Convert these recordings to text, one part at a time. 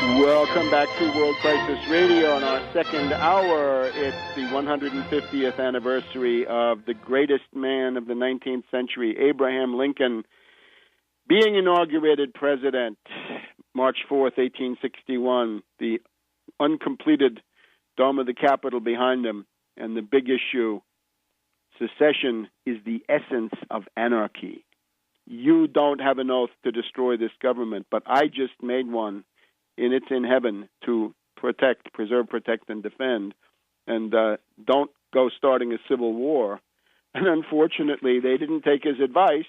Welcome back to World Crisis Radio. On our second hour, it's the 150th anniversary of the greatest man of the 19th century, Abraham Lincoln, being inaugurated president March 4th, 1861. The uncompleted dome of the Capitol behind him, and the big issue, secession is the essence of anarchy. You don't have an oath to destroy this government, but I just made one, and it's in heaven to protect, preserve, protect, and defend. And don't go starting a civil war. And unfortunately, they didn't take his advice.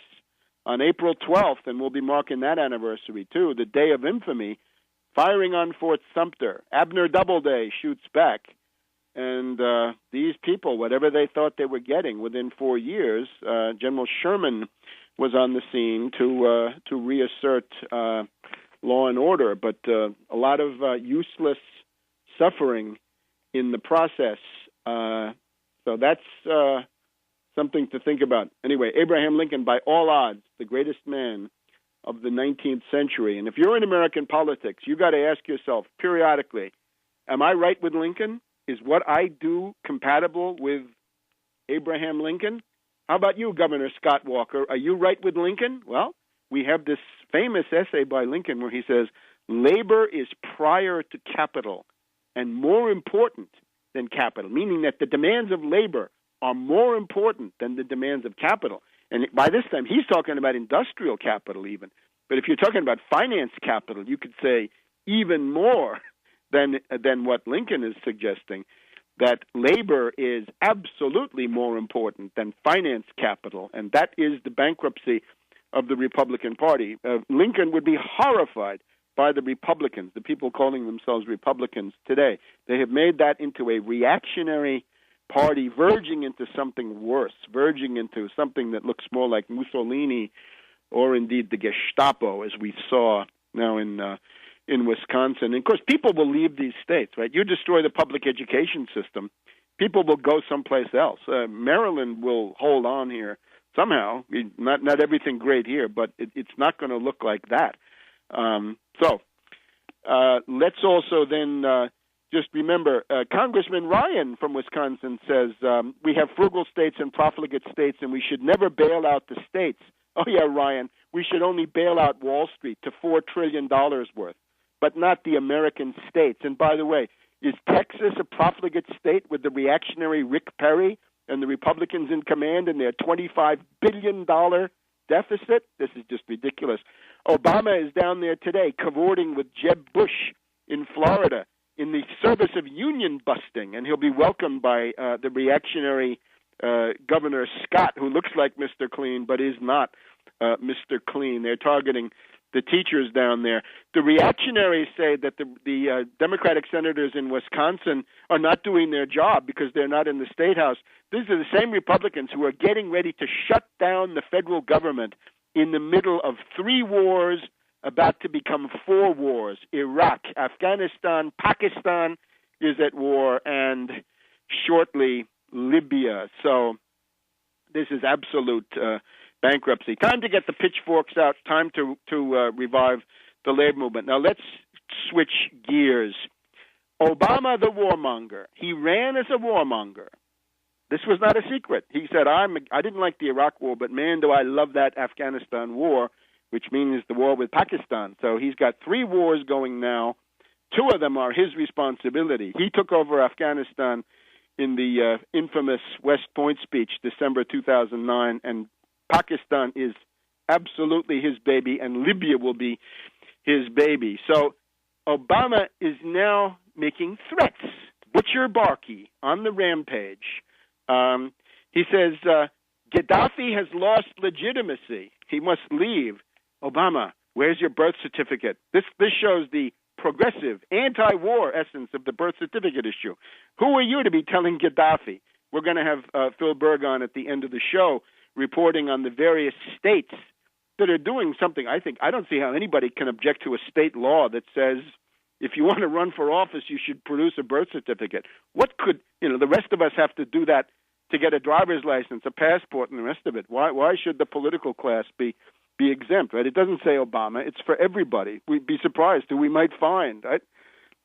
On April 12th, and we'll be marking that anniversary too, the day of infamy, firing on Fort Sumter. Abner Doubleday shoots back. And these people, whatever they thought they were getting, within 4 years, General Sherman was on the scene to reassert law and order, but a lot of useless suffering in the process. So that's something to think about. Anyway, Abraham Lincoln, by all odds, the greatest man of the 19th century. And if you're in American politics, you got to ask yourself periodically, am I right with Lincoln? Is what I do compatible with Abraham Lincoln? How about you, Governor Scott Walker? Are you right with Lincoln? Well, we have this famous essay by Lincoln where he says, labor is prior to capital and more important than capital, meaning that the demands of labor are more important than the demands of capital. And by this time, he's talking about industrial capital even. But if you're talking about finance capital, you could say even more than what Lincoln is suggesting, that labor is absolutely more important than finance capital, and that is the bankruptcy of the Republican Party. Lincoln would be horrified by the Republicans, the people calling themselves Republicans today. They have made that into a reactionary party, verging into something worse, verging into something that looks more like Mussolini or indeed the Gestapo, as we saw now in Wisconsin. And of course, people will leave these states, right? You destroy the public education system, people will go someplace else. Maryland will hold on here somehow. Not everything great here, but it's not going to look like that. So let's also then just remember, Congressman Ryan from Wisconsin says, we have frugal states and profligate states, and we should never bail out the states. Oh, yeah, Ryan, we should only bail out Wall Street to $4 trillion worth, but not the American states. And by the way, is Texas a profligate state with the reactionary Rick Perry and the Republicans in command and their $25 billion deficit? This is just ridiculous. Obama is down there today cavorting with Jeb Bush in Florida in the service of union busting, and he'll be welcomed by the reactionary Governor Scott, who looks like Mr. Clean but is not Mr. Clean. They're targeting the teachers down there. The reactionaries say that the Democratic senators in Wisconsin are not doing their job because they're not in the State House. These are the same Republicans who are getting ready to shut down the federal government in the middle of 3 wars about to become 4 wars. Iraq, Afghanistan, Pakistan is at war, and shortly Libya. So this is absolute bankruptcy. Time to get the pitchforks out. Time to revive the labor movement. Now let's switch gears. Obama, the warmonger. He ran as a warmonger. This was not a secret. He said, I didn't like the Iraq war, but man, do I love that Afghanistan war, which means the war with Pakistan. So he's got 3 wars going now. 2 of them are his responsibility. He took over Afghanistan in the infamous West Point speech, December 2009, and Pakistan is absolutely his baby, and Libya will be his baby. So Obama is now making threats. Butcher Barkey on the rampage. He says, Gaddafi has lost legitimacy. He must leave. Obama, where's your birth certificate? This shows the progressive, anti-war essence of the birth certificate issue. Who are you to be telling Gaddafi? We're going to have Phil Berg on at the end of the show reporting on the various states that are doing something. I don't see how anybody can object to a state law that says if you want to run for office, you should produce a birth certificate. What could, the rest of us have to do that to get a driver's license, a passport, and the rest of it? Why should the political class be be exempt, right? It doesn't say Obama. It's for everybody. We'd be surprised who we might find, right?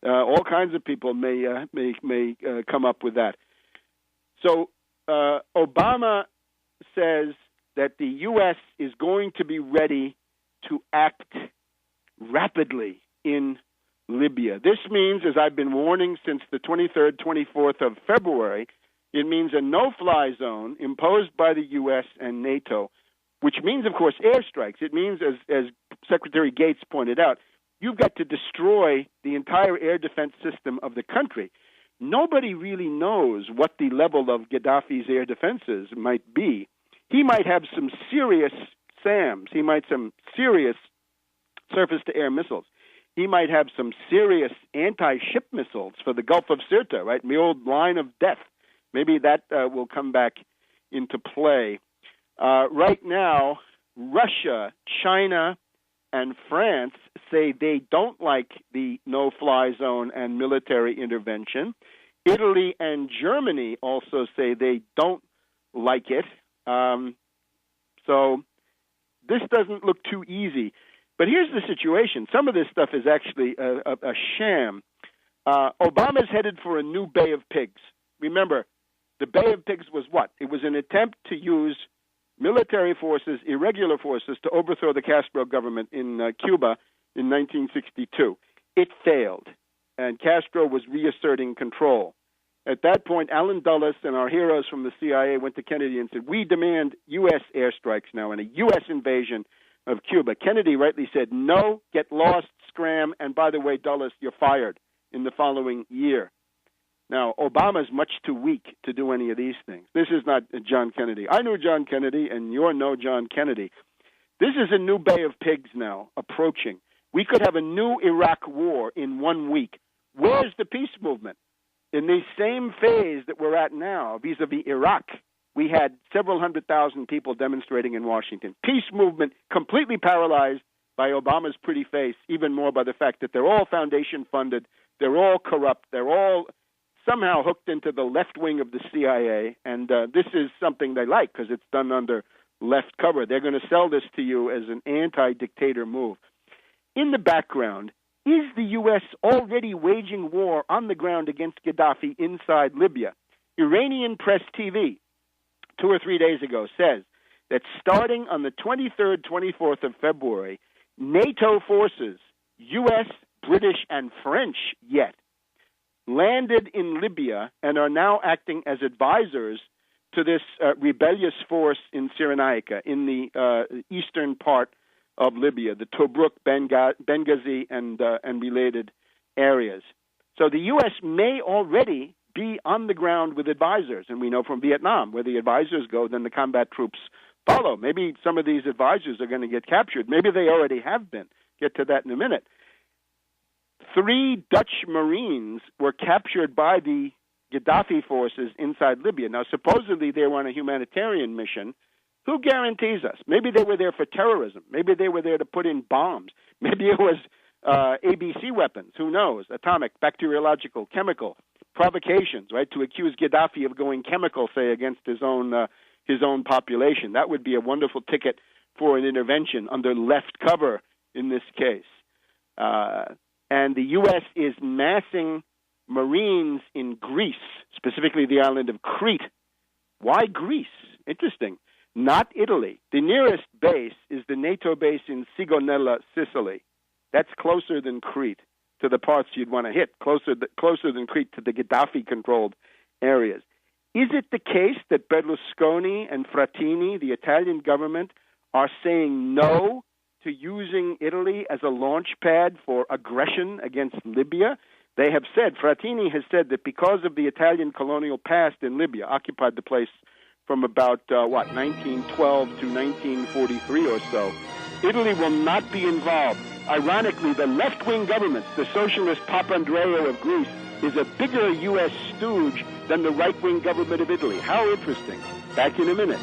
All kinds of people may come up with that. So Obama says that the U.S. is going to be ready to act rapidly in Libya. This means, as I've been warning since the 23rd, 24th of February, it means a no-fly zone imposed by the U.S. and NATO, which means, of course, airstrikes. It means, as Secretary Gates pointed out, you've got to destroy the entire air defense system of the country. Nobody really knows what the level of Gaddafi's air defenses might be. He might have some serious SAMs. He might have some serious surface-to-air missiles. He might have some serious anti-ship missiles for the Gulf of Sirte, right, the old line of death. Maybe that will come back into play. Right now, Russia, China, and France say they don't like the no-fly zone and military intervention. Italy and Germany also say they don't like it. So this doesn't look too easy. But here's the situation. Some of this stuff is actually a sham. Obama's headed for a new Bay of Pigs. Remember, the Bay of Pigs was what? It was an attempt to use military forces, irregular forces, to overthrow the Castro government in Cuba in 1962. It failed, and Castro was reasserting control. At that point, Allen Dulles and our heroes from the CIA went to Kennedy and said, we demand U.S. airstrikes now and a U.S. invasion of Cuba. Kennedy rightly said, no, get lost, scram, and by the way, Dulles, you're fired in the following year. Now, Obama's much too weak to do any of these things. This is not John Kennedy. I knew John Kennedy, and you're no John Kennedy. This is a new Bay of Pigs now approaching. We could have a new Iraq war in 1 week. Where's the peace movement? In the same phase that we're at now, vis-a-vis Iraq, we had several 100,000 people demonstrating in Washington. Peace movement completely paralyzed by Obama's pretty face, even more by the fact that they're all foundation funded, they're all corrupt, they're all somehow hooked into the left wing of the CIA, and this is something they like because it's done under left cover. They're going to sell this to you as an anti-dictator move. In the background, is the U.S. already waging war on the ground against Gaddafi inside Libya? Iranian Press TV, 2 or 3 days ago, says that starting on the 23rd, 24th of February, NATO forces, U.S., British, and French yet, landed in Libya and are now acting as advisors to this rebellious force in Cyrenaica, in the eastern part of Libya, the Tobruk, Benghazi, and related areas. So the U.S. may already be on the ground with advisors, and we know from Vietnam, where the advisors go, then the combat troops follow. Maybe some of these advisors are going to get captured. Maybe they already have been. Get to that in a minute. 3 Dutch Marines were captured by the Gaddafi forces inside Libya. Now, supposedly they were on a humanitarian mission. Who guarantees us? Maybe they were there for terrorism. Maybe they were there to put in bombs. Maybe it was ABC weapons. Who knows? Atomic, bacteriological, chemical provocations, right? To accuse Gaddafi of going chemical, say, against his own population. That would be a wonderful ticket for an intervention under left cover in this case. And the U.S. is massing Marines in Greece, specifically the island of Crete. Why Greece? Interesting. Not Italy. The nearest base is the NATO base in Sigonella, Sicily. That's closer than Crete to the parts you'd want to hit, closer than Crete to the Gaddafi-controlled areas. Is it the case that Berlusconi and Frattini, the Italian government, are saying no to using Italy as a launch pad for aggression against Libya? They have said, Frattini has said that because of the Italian colonial past in Libya, occupied the place from about, 1912 to 1943 or so, Italy will not be involved. Ironically, the left-wing government, the socialist Papandreou of Greece, is a bigger U.S. stooge than the right-wing government of Italy. How interesting. Back in a minute.